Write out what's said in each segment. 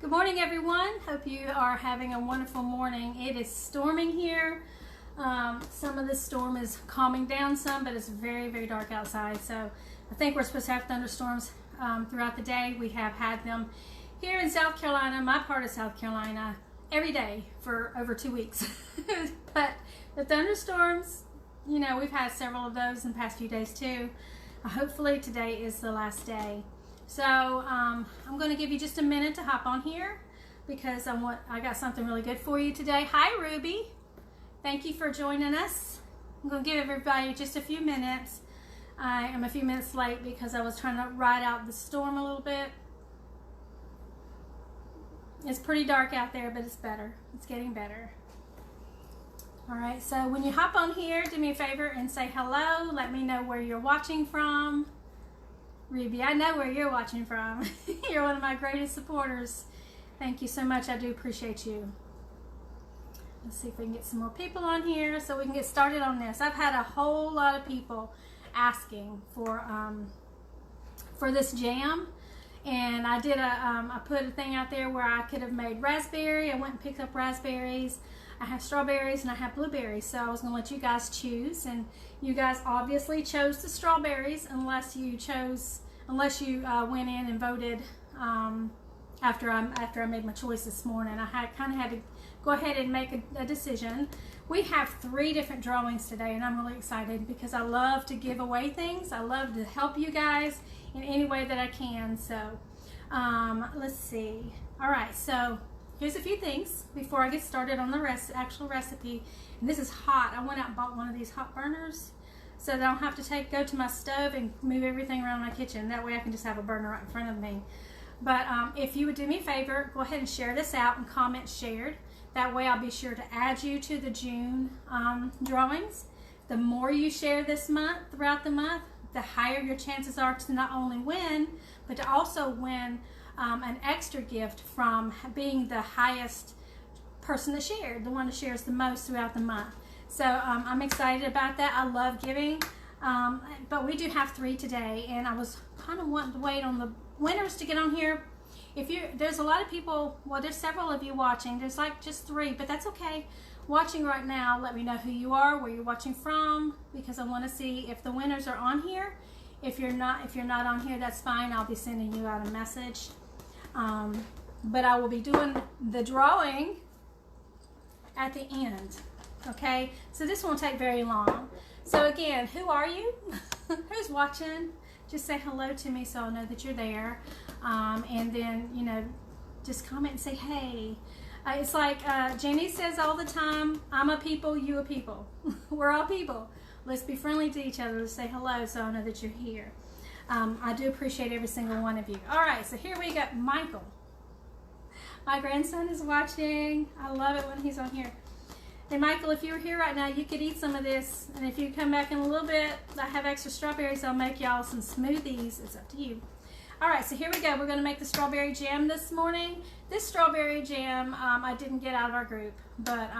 Good morning, everyone. Hope you are having a wonderful morning. It is storming here. Some of this storm is calming down some, but it's very, very dark outside. So I think we're supposed to have thunderstorms throughout the day. We have had them here in South Carolina, my part of South Carolina, every day for over 2 weeks. But the thunderstorms, you know, we've had several of those in the past few days too. Hopefully today is the last day. So I'm going to give you just a minute to hop on here because I got something really good for you today. Hi, Ruby. Thank you for joining us. I'm going to give everybody just a few minutes. I am a few minutes late because I was trying to ride out the storm a little bit. It's pretty dark out there, but it's better. It's getting better. All right, so when you hop on here, do me a favor and say hello. Let me know where you're watching from. Ruby, I know where you're watching from. You're one of my greatest supporters. Thank you so much. I do appreciate you. Let's see if we can get some more people on here so we can get started on this. I've had a whole lot of people asking for this jam, and I did I put a thing out there where I could have made raspberry. I went and picked up raspberries. I have strawberries and I have blueberries, so I was going to let you guys choose, and you guys obviously chose the strawberries unless you went in and voted after I made my choice this morning. I kind of had to go ahead and make a decision. We have 3 different drawings today, and I'm really excited because I love to give away things. I love to help you guys in any way that I can. So let's see. All right, so here's a few things before I get started on the actual recipe. And this is hot. I went out and bought one of these hot burners so that I don't have to go to my stove and move everything around my kitchen. That way I can just have a burner right in front of me. But if you would do me a favor, go ahead and share this out and comment shared. That way I'll be sure to add you to the June drawings. The more you share this month, throughout the month, the higher your chances are to not only win, but to also win an extra gift from being the highest person that shared, the one that shares the most throughout the month. So I'm excited about that. I love giving, but we do have 3 today, and I was kind of wanting to wait on the winners to get on here. There's a lot of people, well, there's several of you watching. There's like just 3, but that's okay. Watching right now, let me know who you are, where you're watching from, because I want to see if the winners are on here. If you're not on here, that's fine. I'll be sending you out a message. But I will be doing the drawing at the end. Okay, so this won't take very long. So again, who are you? Who's watching? Just say hello to me so I'll know that you're there. And then, you know, just comment and say, hey. It's like Jenny says all the time, I'm a people, you a people. We're all people. Let's be friendly to each other. Let's say hello so I know that you're here. I do appreciate every single one of you. All right, so here we go. Michael. My grandson is watching. I love it when he's on here. And Michael, if you were here right now, you could eat some of this. And if you come back in a little bit, I have extra strawberries. I'll make y'all some smoothies. It's up to you. All right, so here we go. We're going to make the strawberry jam this morning. This strawberry jam I didn't get out of our group, but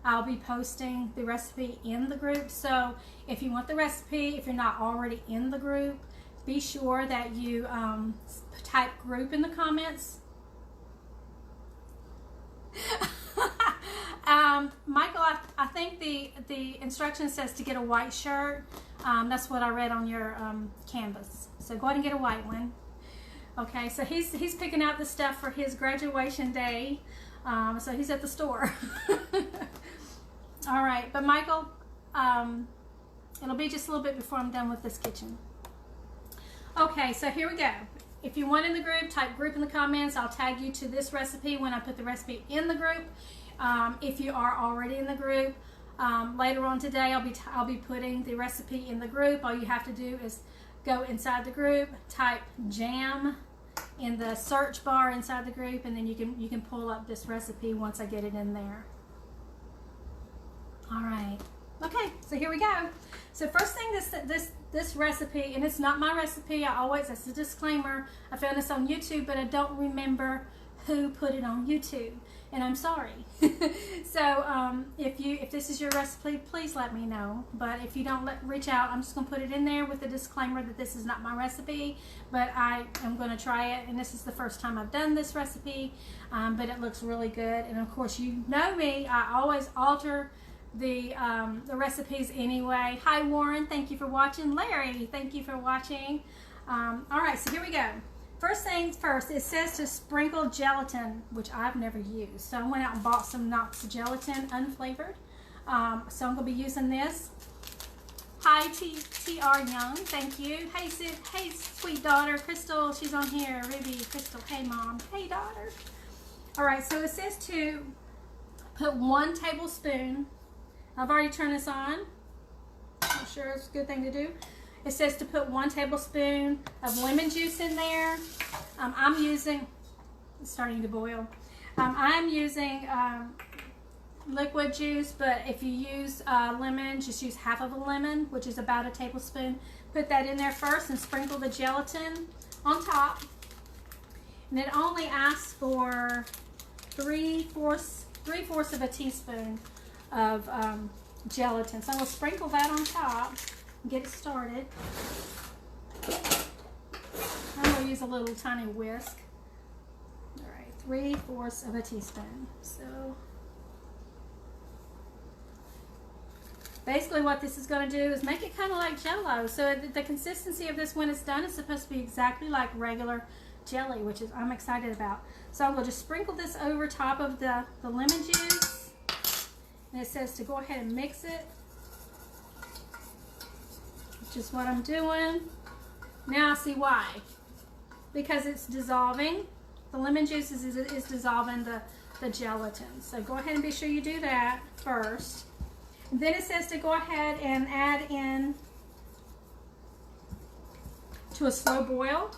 I'll be posting the recipe in the group. So if you want the recipe, if you're not already in the group, be sure that you type group in the comments. Michael, I think the instruction says to get a white shirt. That's what I read on your canvas. So go ahead and get a white one. Okay, so he's picking out the stuff for his graduation day. So he's at the store. All right, but Michael, it'll be just a little bit before I'm done with this kitchen. Okay, so here we go. If you want in the group, type group in the comments. I'll tag you to this recipe when I put the recipe in the group. If you are already in the group, later on today I'll be putting the recipe in the group. All you have to do is go inside the group, type jam in the search bar inside the group, and then you can pull up this recipe once I get it in there. All right. Okay, so here we go. So first thing, this recipe, and it's not my recipe. That's a disclaimer. I found this on YouTube, but I don't remember who put it on YouTube, and I'm sorry. So if this is your recipe, please let me know. But if you don't reach out, I'm just going to put it in there with the disclaimer that this is not my recipe, but I am going to try it, and this is the first time I've done this recipe, but it looks really good. And of course, you know me, I always alter the recipes anyway. Hi Warren, thank you for watching. Larry, thank you for watching. All right, so here we go. First things first, it says to sprinkle gelatin, which I've never used. So I went out and bought some Knox gelatin, unflavored. So I'm going to be using this. Hi, TR Young, thank you. Hey, Sid, hey, sweet daughter. Crystal, she's on here. Ruby, Crystal, hey, mom. Hey, daughter. All right, so it says to put 1 tablespoon. I've already turned this on. I'm sure it's a good thing to do. It says to put 1 tablespoon of lemon juice in there. I'm using, it's starting to boil. I'm using liquid juice, but if you use lemon, just use half of a lemon, which is about a tablespoon. Put that in there first and sprinkle the gelatin on top. And it only asks for 3/4 of a teaspoon of gelatin. So I'm going to sprinkle that on top. Get it started. I'm going to use a little tiny whisk. All right, 3/4 of a teaspoon. So basically what this is going to do is make it kind of like Jell-O. So the consistency of this when it's done is supposed to be exactly like regular jelly, which is I'm excited about. So I'm going to just sprinkle this over top of the lemon juice. And it says to go ahead and mix it. Which is what I'm doing. Now I see why. Because it's dissolving. The lemon juice is dissolving the gelatin. So go ahead and be sure you do that first. And then it says to go ahead and add in to a slow boil.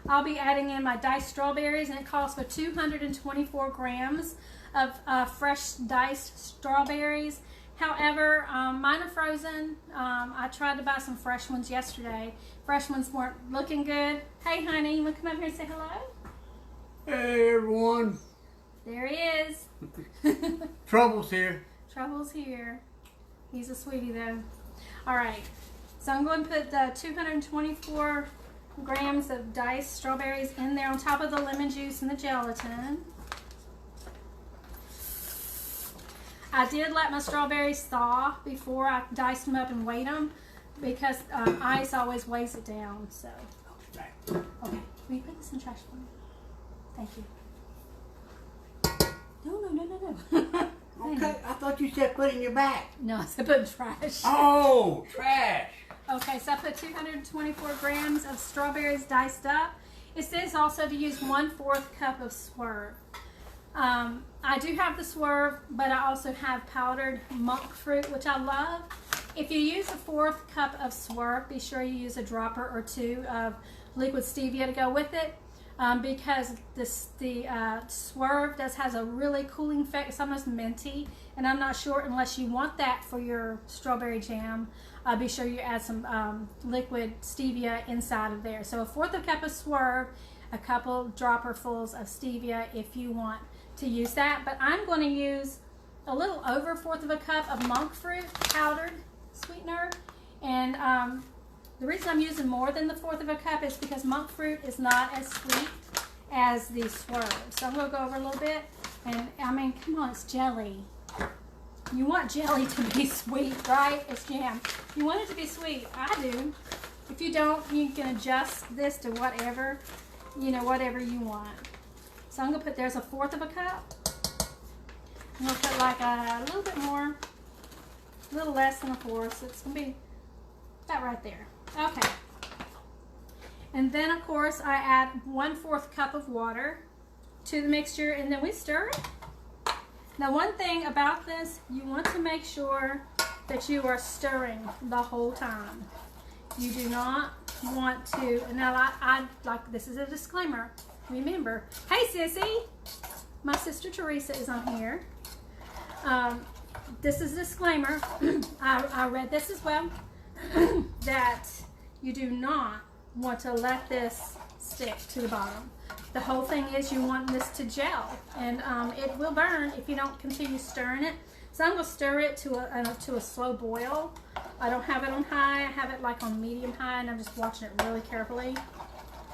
I'll be adding in my diced strawberries, and it calls for 224 grams of fresh diced strawberries. However, mine are frozen. I tried to buy some fresh ones yesterday. Fresh ones weren't looking good. Hey, honey, you want to come over here and say hello? Hey, everyone. There he is. Trouble's here. Trouble's here. He's a sweetie, though. All right. So I'm going to put the 224 grams of diced strawberries in there on top of the lemon juice and the gelatin. I did let my strawberries thaw before I diced them up and weighed them because ice always weighs it down. So, okay. Will you put this in the trash for me? Thank you. No. Okay, I thought you said put in your bag. No, I said put in trash. Oh, trash. Okay, so I put 224 grams of strawberries diced up. It says also to use 1/4 cup of Swerve. I do have the Swerve, but I also have powdered monk fruit, which I love. If you use a 1/4 cup of Swerve, be sure you use a dropper or 2 of liquid stevia to go with it, because the Swerve has a really cooling effect. It's almost minty, and I'm not sure unless you want that for your strawberry jam. Be sure you add some liquid stevia inside of there. So a 1/4 cup of Swerve, a couple dropperfuls of stevia if you want to use that. But I'm going to use a little over 1/4 cup of monk fruit powdered sweetener. And the reason I'm using more than the 1/4 cup is because monk fruit is not as sweet as the Swerve. So I'm going to go over a little bit. And I mean, come on, it's jelly. You want jelly to be sweet, right? It's jam. You want it to be sweet. I do. If you don't, you can adjust this to whatever, whatever you want. So I'm going to put, there's a 1/4 cup. I'm going to put like a little bit more, a little less than a 1/4. So it's going to be about right there. Okay. And then, of course, I add 1/4 cup of water to the mixture, and then we stir it. Now, one thing about this, you want to make sure that you are stirring the whole time. You do not want to, now I like, this is a disclaimer. Remember, hey sissy, my sister Teresa is on here. This is a disclaimer. I read this as well, that you do not want to let this stick to the bottom. the whole thing is you want this to gel, and it will burn if you don't continue stirring it. So I'm going to stir it to a slow boil. I don't have it on high. I have it like on medium high, and I'm just watching it really carefully.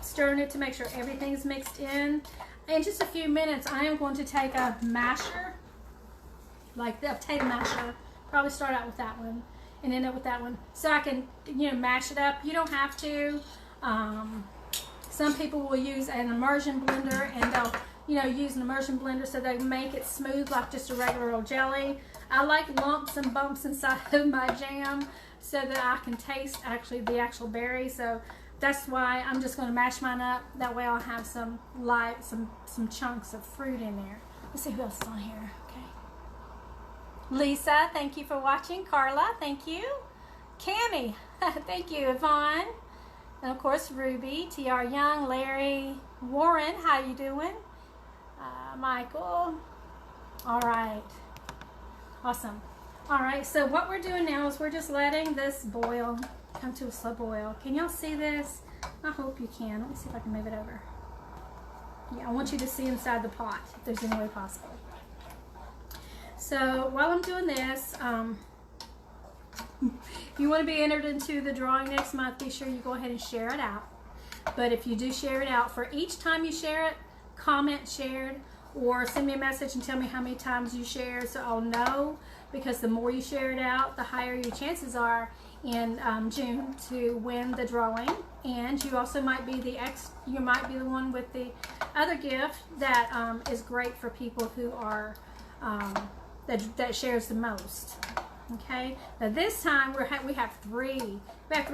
Stirring it to make sure everything's mixed in. In just a few minutes, I am going to take a masher, like the potato masher. Probably start out with that one and end up with that one, so I can, you know, mash it up. You don't have to. Some people will use an immersion blender, and they'll, you know, use an immersion blender so they make it smooth like just a regular old jelly. I like lumps and bumps inside of my jam so that I can taste actually the actual berry. So that's why I'm just going to mash mine up. That way I'll have some chunks of fruit in there. Let's see who else is on here. Okay. Lisa, thank you for watching. Carla, thank you. Cammie, thank you. Yvonne, and of course Ruby, TR Young, Larry, Warren, how you doing? Michael. All right. Awesome. All right, so what we're doing now is we're just letting this boil, come to a slow boil. Can y'all see this? I hope you can. Let me see if I can move it over. Yeah, I want you to see inside the pot if there's any way possible. So while I'm doing this, if you want to be entered into the drawing next month, be sure you go ahead and share it out. But if you do share it out, for each time you share it, comment shared, or send me a message and tell me how many times you shared, so I'll know, because the more you share it out, the higher your chances are in June to win the drawing. And you also might be the one with the other gift that is great for people who are that shares the most. Okay, now this time we have three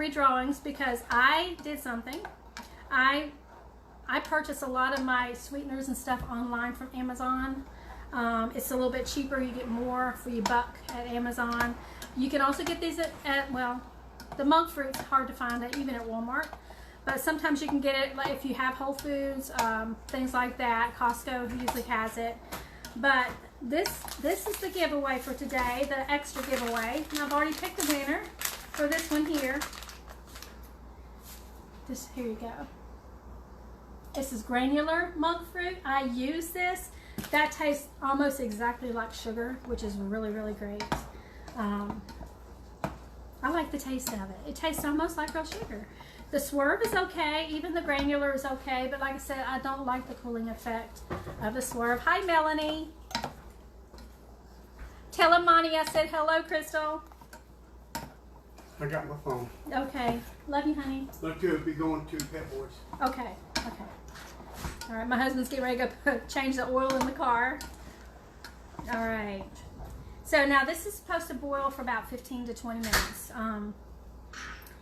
drawings, because I did something. I purchase a lot of my sweeteners and stuff online from Amazon. It's a little bit cheaper. You get more for your buck at Amazon. You can also get these at well, the monk fruit's hard to find even at Walmart, but sometimes you can get it like if you have Whole Foods, things like that. Costco usually has it. But this is the giveaway for today, the extra giveaway. And I've already picked a winner for this one here. Here you go. This is granular monk fruit. I use this. That tastes almost exactly like sugar, which is really, really great. I like the taste of it. It tastes almost like real sugar. The Swerve is okay. Even the granular is okay. But like I said, I don't like the cooling effect of the Swerve. Hi, Melanie. Tell him, Monty, I said hello, Crystal. I got my phone. Okay. Love you, honey. Look, to be going to Pet Boys. Okay. Okay. All right. My husband's getting ready to go change the oil in the car. All right. So now this is supposed to boil for about 15 to 20 minutes.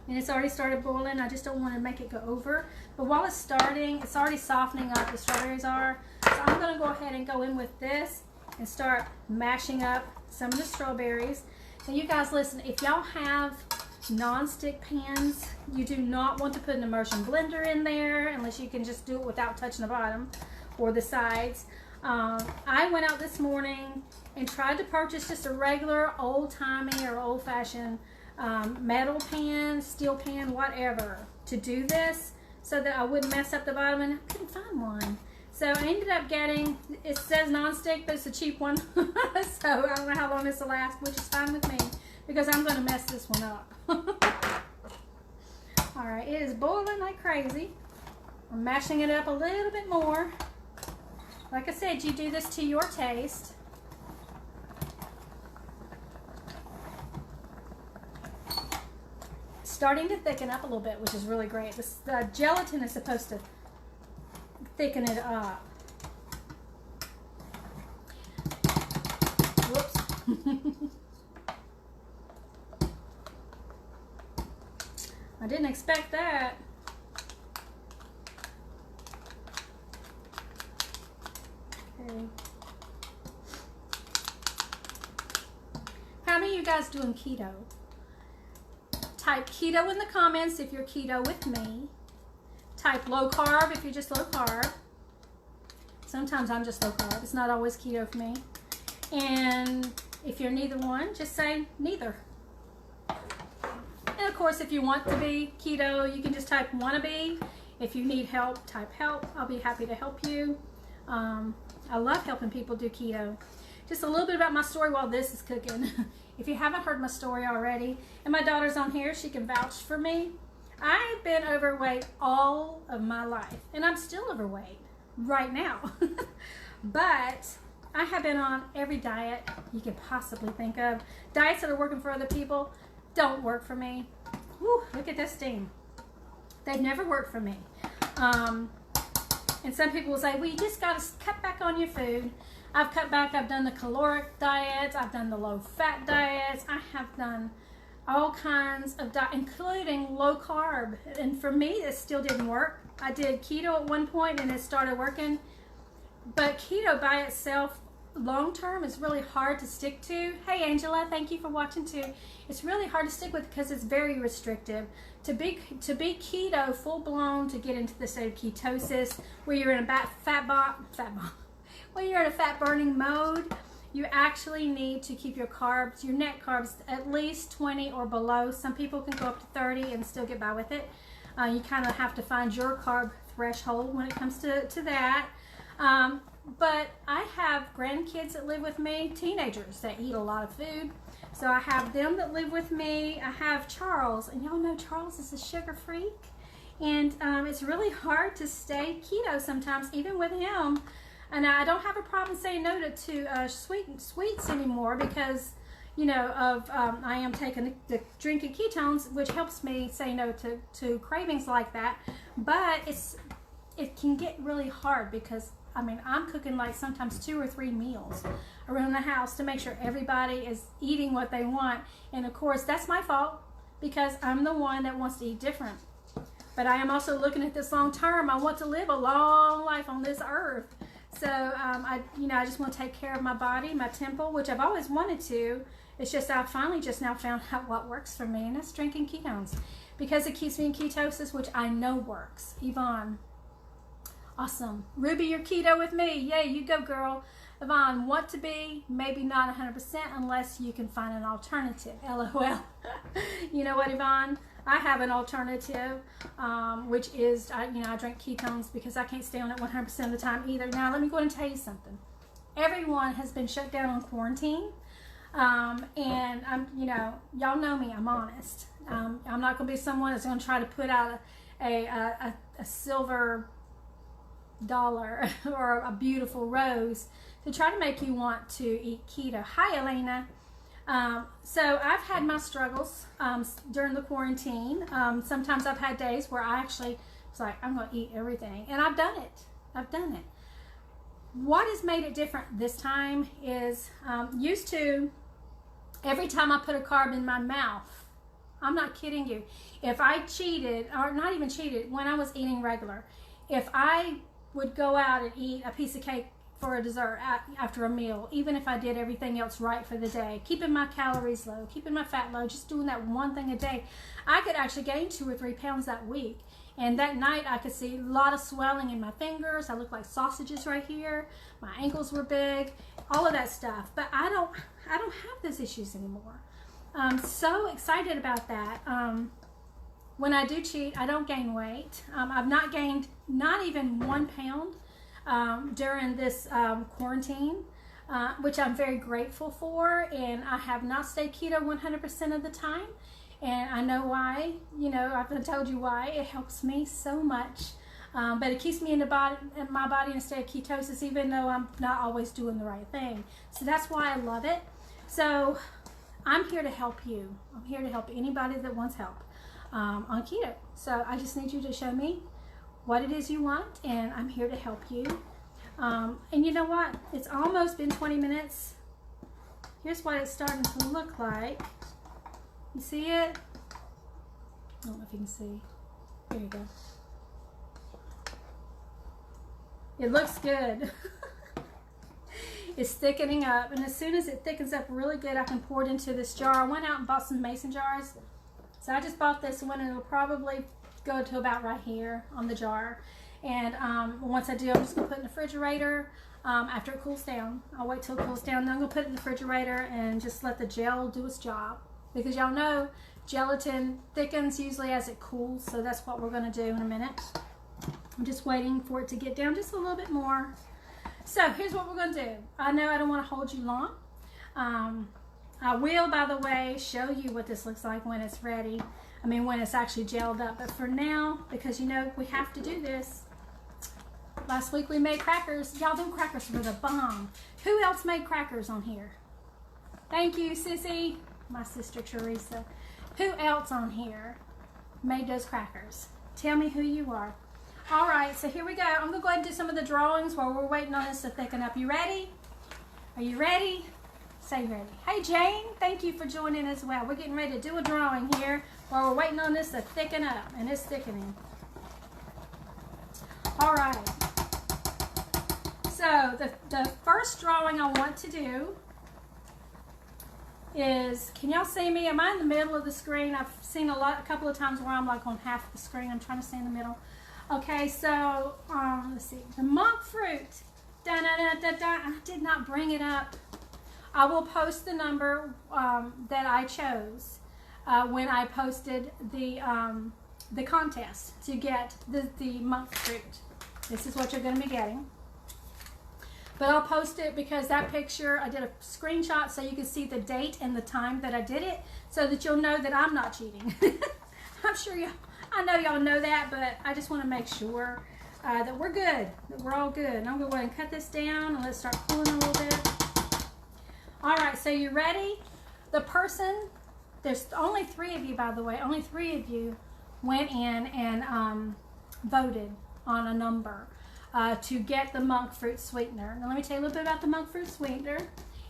And it's already started boiling. I just don't want to make it go over. But while it's starting, it's already softening up, the strawberries are. So I'm going to go ahead and go in with this and start mashing up some of the strawberries. And you guys listen, if y'all have non-stick pans, you do not want to put an immersion blender in there unless you can just do it without touching the bottom or the sides. I went out this morning and tried to purchase just a regular old-timey or old-fashioned metal pan, steel pan, whatever, to do this so that I wouldn't mess up the bottom, and I couldn't find one. So I ended up getting, it says non-stick, but it's a cheap one. So I don't know how long this will last, which is fine with me because I'm going to mess this one up. All right, it is boiling like crazy. I'm mashing it up a little bit more. Like I said, you do this to your taste. Starting to thicken up a little bit, which is really great. The gelatin is supposed to thicken it up. Whoops. I didn't expect that. Okay. How many of you guys doing keto? Type keto in the comments if you're keto with me. Type low carb if you're just low carb. Sometimes I'm just low carb. It's not always keto for me. And if you're neither one, just say neither. And of course, if you want to be keto, you can just type wannabe. If you need help, type help. I'll be happy to help you. I love helping people do keto. Just a little bit about my story while this is cooking. If you haven't heard my story already, and my daughter's on here, she can vouch for me. I've been overweight all of my life, and I'm still overweight right now. But I have been on every diet you can possibly think of. Diets that are working for other people don't work for me. Whew, look at this steam. They've never worked for me. And some people will say, well, you just got to cut back on your food. I've cut back. I've done the caloric diets. I've done the low-fat diets. I have done all kinds of diets, including low carb. And for me, it still didn't work. I did keto at one point, and it started working. But keto by itself, long-term, is really hard to stick to. Hey, Angela, thank you for watching, too. It's really hard to stick with because it's very restrictive. To be keto full-blown, to get into the state of ketosis, where you're in a when you're in a fat-burning mode, you actually need to keep your carbs, your net carbs, at least 20 or below. Some people can go up to 30 and still get by with it. You kind of have to find your carb threshold when it comes to that. But I have grandkids that live with me, teenagers that eat a lot of food. So I have them that live with me. I have Charles, and y'all know Charles is a sugar freak. And it's really hard to stay keto sometimes, even with him. And I don't have a problem saying no to sweets anymore because, you know, I am taking the drinking ketones, which helps me say no to cravings like that. But it can get really hard because, I mean, I'm cooking like sometimes 2 or 3 meals around the house to make sure everybody is eating what they want. And of course, that's my fault because I'm the one that wants to eat different. But I am also looking at this long term. I want to live a long life on this earth. So, I just want to take care of my body, my temple, which I've always wanted to. It's just I finally just now found out what works for me, and that's drinking ketones. Because it keeps me in ketosis, which I know works. Yvonne, awesome. Ruby, you're keto with me. Yay, you go, girl. Yvonne, want to be, maybe not 100% unless you can find an alternative. LOL. You know what, Yvonne? I have an alternative, which is, I drink ketones because I can't stay on it 100% of the time either. Now, let me go ahead and tell you something. Everyone has been shut down on quarantine, and y'all know me. I'm honest. I'm not going to be someone that's going to try to put out a silver dollar or a beautiful rose to try to make you want to eat keto. Hi, Elena. So I've had my struggles during the quarantine. Sometimes I've had days where I actually was like, I'm going to eat everything. And I've done it. What has made it different this time is used to, every time I put a carb in my mouth, I'm not kidding you, if I cheated, or not even cheated, when I was eating regular, if I would go out and eat a piece of cake for a dessert after a meal, even if I did everything else right for the day, keeping my calories low, keeping my fat low, just doing that one thing a day, I could actually gain 2 or 3 pounds that week. And that night I could see a lot of swelling in my fingers. I looked like sausages right here. My ankles were big, all of that stuff. But I don't have those issues anymore. I'm so excited about that. When I do cheat, I don't gain weight. I've not gained not even 1 pound during this quarantine, which I'm very grateful for, and I have not stayed keto 100% of the time, and I know why. I've told you why. It helps me so much, but it keeps me in my body in a state of ketosis, even though I'm not always doing the right thing. So that's why I love it. So I'm here to help you. I'm here to help anybody that wants help on keto. So I just need you to show me what it is you want, and I'm here to help you. And you know what? It's almost been 20 minutes. Here's what it's starting to look like. You see it? I don't know if you can see. There you go. It looks good. It's thickening up, and as soon as it thickens up really good, I can pour it into this jar. I went out and bought some mason jars. So I just bought this one, and it'll probably go to about right here on the jar. And once I do, I'm just going to put it in the refrigerator after it cools down. I'll wait till it cools down, then I'm going to put it in the refrigerator and just let the gel do its job. Because y'all know gelatin thickens usually as it cools, so that's what we're going to do in a minute. I'm just waiting for it to get down just a little bit more. So here's what we're going to do. I know I don't want to hold you long. I will, by the way, show you what this looks like when it's ready. I mean, when it's actually gelled up. But for now, because you know we have to do this. Last week we made crackers. Y'all, them crackers were the bomb. Who else made crackers on here? Thank you, Sissy. My sister Teresa. Who else on here made those crackers? Tell me who you are. All right, so here we go. I'm going to go ahead and do some of the drawings while we're waiting on this to thicken up. You ready? Are you ready? Say ready. Hey, Jane, thank you for joining as well. We're getting ready to do a drawing here while we're waiting on this to thicken up, and it's thickening. All right. So the first drawing I want to do is, can y'all see me? Am I in the middle of the screen? I've seen a couple of times where I'm like on half the screen. I'm trying to stay in the middle. Okay, so let's see. The monk fruit. I did not bring it up. I will post the number that I chose when I posted the contest to get the monk fruit. This is what you're going to be getting. But I'll post it because that picture, I did a screenshot so you can see the date and the time that I did it so that you'll know that I'm not cheating. I'm sure I know y'all know that, but I just want to make sure that we're good, that we're all good. And I'm going to go ahead and cut this down and let's start cooling a little bit. All right, so you ready? The person, there's only 3 of you, by the way, only 3 of you went in and voted on a number to get the monk fruit sweetener. Now let me tell you a little bit about the monk fruit sweetener.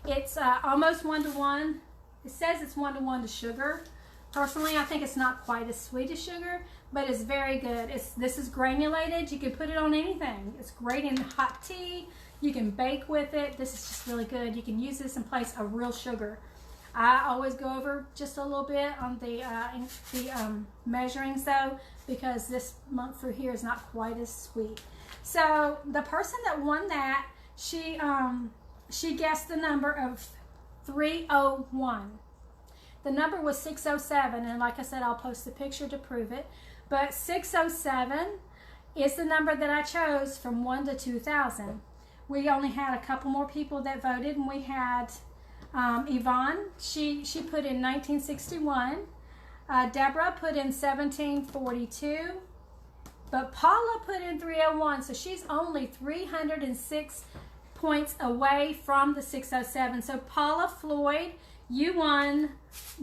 It's almost 1-to-1. It says it's 1-to-1 to sugar. Personally, I think it's not quite as sweet as sugar, but it's very good. This is granulated. You can put it on anything. It's great in hot tea. You can bake with it. This is just really good. You can use this in place of real sugar. I always go over just a little bit on the measurings though, because this monk fruit here is not quite as sweet. So the person that won that, she guessed the number of 301. The number was 607, and like I said, I'll post the picture to prove it. But 607 is the number that I chose from 1 to 2,000. We only had a couple more people that voted, and we had Yvonne. She put in 1961. Deborah put in 1742. But Paula put in 301, so she's only 306 points away from the 607. So Paula Floyd, you won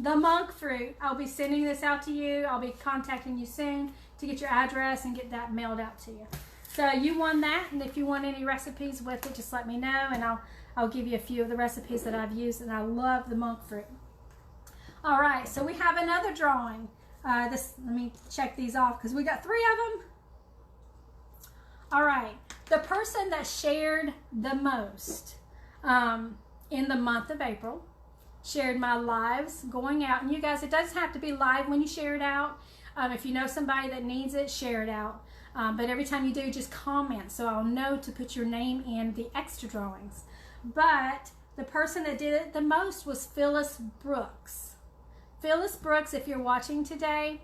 the monk fruit. I'll be sending this out to you. I'll be contacting you soon to get your address and get that mailed out to you. So you won that, and if you want any recipes with it, just let me know, and I'll give you a few of the recipes that I've used, and I love the monk fruit. All right, so we have another drawing. Let me check these off because we got 3 of them. All right, the person that shared the most in the month of April shared my lives going out. And you guys, it doesn't have to be live when you share it out. If you know somebody that needs it, share it out. But every time you do, just comment so I'll know to put your name in the extra drawings. But the person that did it the most was Phyllis Brooks. Phyllis Brooks, if you're watching today,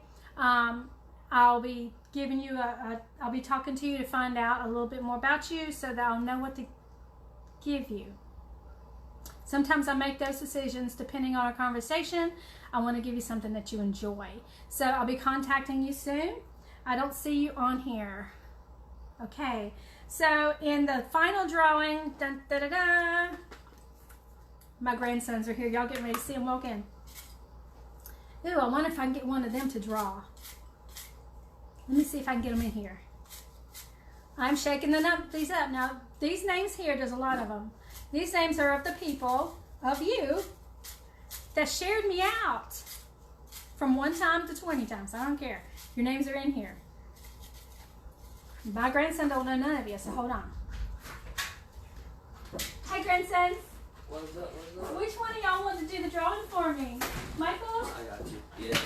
I'll be giving you I'll be talking to you to find out a little bit more about you so that I'll know what to give you. Sometimes I make those decisions depending on our conversation. I want to give you something that you enjoy. So I'll be contacting you soon. I don't see you on here. Okay, so in the final drawing, dun, da, da, da, my grandsons are here. Y'all getting ready to see them walk in. Ooh, I wonder if I can get one of them to draw. Let me see if I can get them in here. I'm shaking these up. Now, these names here, there's a lot of them. These names are of the people, of you, that shared me out from 1 time to 20 times. I don't care. Your names are in here. My grandson don't know none of you, so hold on. Hi, grandsons. What's up? What's up? Which one of y'all want to do the drawing for me? Michael? I got you. Yeah.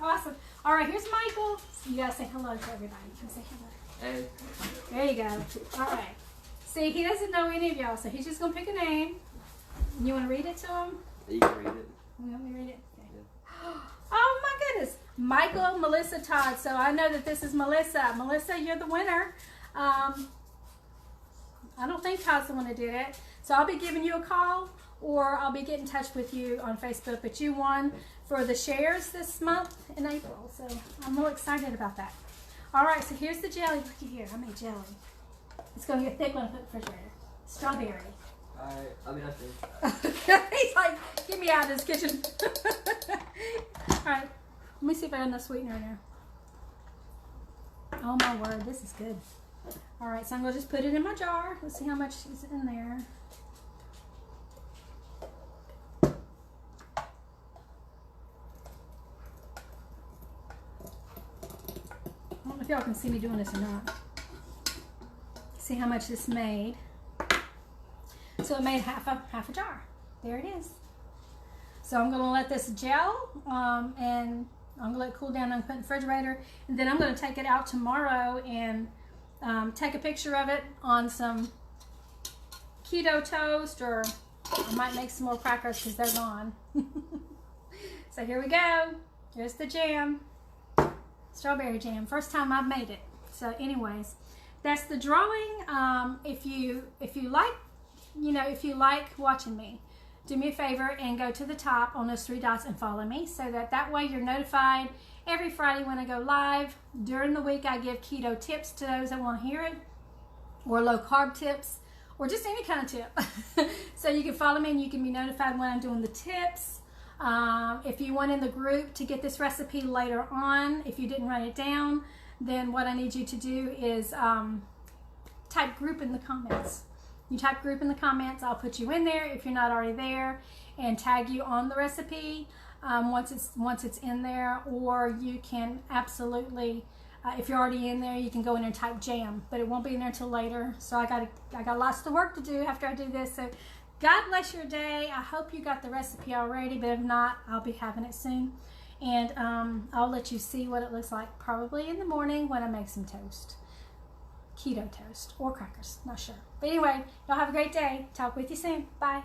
Awesome. All right, here's Michael. You gotta say hello to everybody. You can say hello. Hey. There you go. All right. See, he doesn't know any of y'all, so he's just gonna pick a name. You want to read it to him? You can read it. You want me to read it? Okay. Yeah. Oh my goodness, Michael, Melissa, Todd. So I know that this is Melissa. Melissa, you're the winner. I don't think Todd's the one that did it. So I'll be giving you a call, or I'll be getting in touch with you on Facebook. But you won for the shares this month in April. So I'm real excited about that. All right, so here's the jelly. Looky here. I made jelly. It's going to get thick when I put it in the refrigerator. Strawberry. Alright, I'll be nice. He's like, get me out of this kitchen. All right, let me see if I got enough sweetener in there. Oh my word, this is good. All right, so I'm gonna just put it in my jar. Let's see how much is in there. I don't know if y'all can see me doing this or not. See how much this made. So it made half a jar. There it is. So I'm gonna let this gel, and I'm gonna let it cool down and put it in the refrigerator, and then I'm gonna take it out tomorrow and take a picture of it on some keto toast, or I might make some more crackers because they're gone. So here we go. Here's the jam, strawberry jam. First time I've made it. So anyways, that's the drawing. If you like, if you like watching me, do me a favor and go to the top on those 3 dots and follow me, so that way you're notified every Friday when I go live. During the week I give keto tips to those that want to hear it, or low carb tips, or just any kind of tip. So you can follow me and you can be notified when I'm doing the tips. If you want in the group to get this recipe later on, if you didn't write it down, then what I need you to do is type group in the comments. You type group in the comments, I'll put you in there if you're not already there, and tag you on the recipe once it's in there. Or you can absolutely, if you're already in there, you can go in and type jam, but it won't be in there until later. So I got lots of work to do after I do this. So God bless your day. I hope you got the recipe already, but if not, I'll be having it soon, and I'll let you see what it looks like probably in the morning when I make some toast. Keto toast or crackers, not sure. But anyway, y'all have a great day. Talk with you soon. Bye.